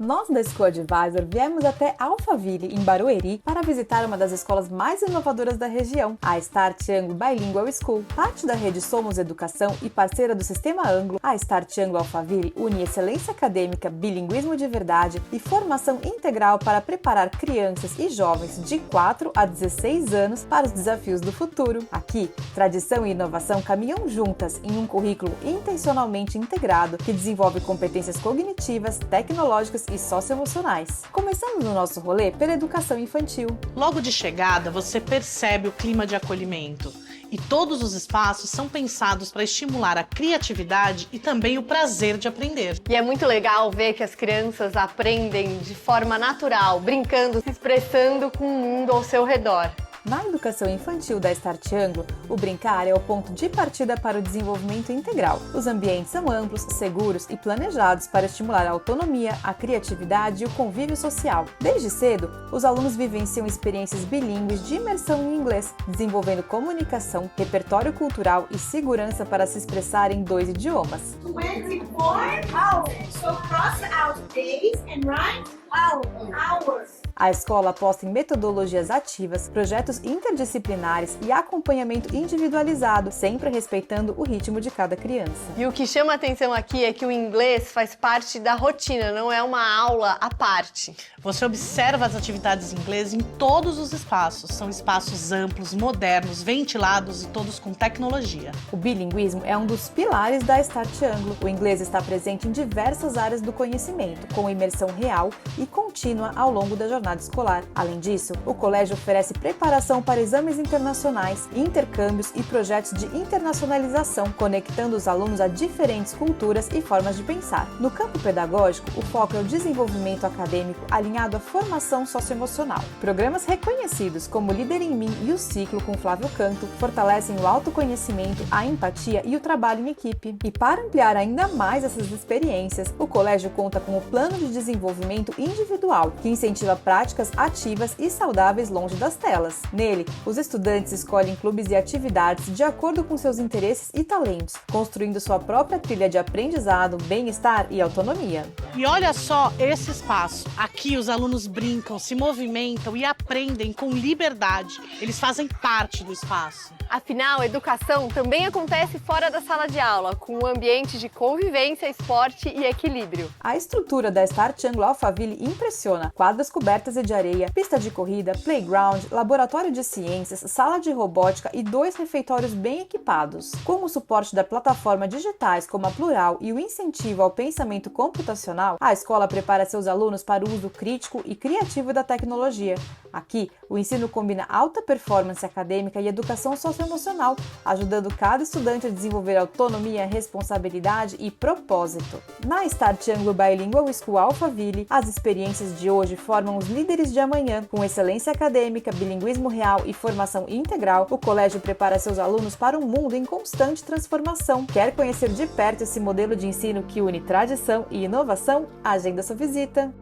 Nós da School Advisor viemos até Alphaville, em Barueri, para visitar uma das escolas mais inovadoras da região, a Start Anglo Bilingual School. Parte da rede Somos Educação e parceira do Sistema Anglo, a Start Anglo Alphaville une excelência acadêmica, bilinguismo de verdade e formação integral para preparar crianças e jovens de 4 a 16 anos para os desafios do futuro. Aqui, tradição e inovação caminham juntas em um currículo intencionalmente integrado que desenvolve competências cognitivas, tecnológicas e socioemocionais. Começamos o nosso rolê pela educação infantil. Logo de chegada, você percebe o clima de acolhimento. E todos os espaços são pensados para estimular a criatividade e também o prazer de aprender. E é muito legal ver que as crianças aprendem de forma natural, brincando, se expressando com o mundo ao seu redor. Na educação infantil da Start Anglo, o brincar é o ponto de partida para o desenvolvimento integral. Os ambientes são amplos, seguros e planejados para estimular a autonomia, a criatividade e o convívio social. Desde cedo, os alunos vivenciam experiências bilíngues de imersão em inglês, desenvolvendo comunicação, repertório cultural e segurança para se expressar em 2 idiomas. 24 hours. So cross out days and write hours. A escola aposta em metodologias ativas, projetos interdisciplinares e acompanhamento individualizado, sempre respeitando o ritmo de cada criança. E o que chama a atenção aqui é que o inglês faz parte da rotina, não é uma aula à parte. Você observa as atividades em inglês em todos os espaços. São espaços amplos, modernos, ventilados e todos com tecnologia. O bilinguismo é um dos pilares da Start Anglo. O inglês está presente em diversas áreas do conhecimento, com imersão real e contínua ao longo da jornada escolar. Além disso, o colégio oferece preparação para exames internacionais, intercâmbios e projetos de internacionalização, conectando os alunos a diferentes culturas e formas de pensar. No campo pedagógico, o foco é o desenvolvimento acadêmico alinhado à formação socioemocional. Programas reconhecidos como Líder em Mim e o Ciclo com Flávio Canto fortalecem o autoconhecimento, a empatia e o trabalho em equipe. E para ampliar ainda mais essas experiências, o colégio conta com o Plano de Desenvolvimento Individual, que incentiva práticas ativas e saudáveis longe das telas. Nele, os estudantes escolhem clubes e atividades de acordo com seus interesses e talentos, construindo sua própria trilha de aprendizado, bem-estar e autonomia. E olha só esse espaço. Aqui os alunos brincam, se movimentam e aprendem com liberdade. Eles fazem parte do espaço. Afinal, a educação também acontece fora da sala de aula, com um ambiente de convivência, esporte e equilíbrio. A estrutura da Start Anglo Alphaville impressiona. Quadras cobertas e de areia, pista de corrida, playground, laboratório de ciências, sala de robótica e 2 refeitórios bem equipados. Com o suporte da plataforma digitais como a Plural e o incentivo ao pensamento computacional, a escola prepara seus alunos para o uso crítico e criativo da tecnologia. Aqui, o ensino combina alta performance acadêmica e educação socioemocional, ajudando cada estudante a desenvolver autonomia, responsabilidade e propósito. Na Start Anglo Bilingual School Alphaville, as experiências de hoje formam os líderes de amanhã. Com excelência acadêmica, bilinguismo real e formação integral, o colégio prepara seus alunos para um mundo em constante transformação. Quer conhecer de perto esse modelo de ensino que une tradição e inovação? Agenda sua visita!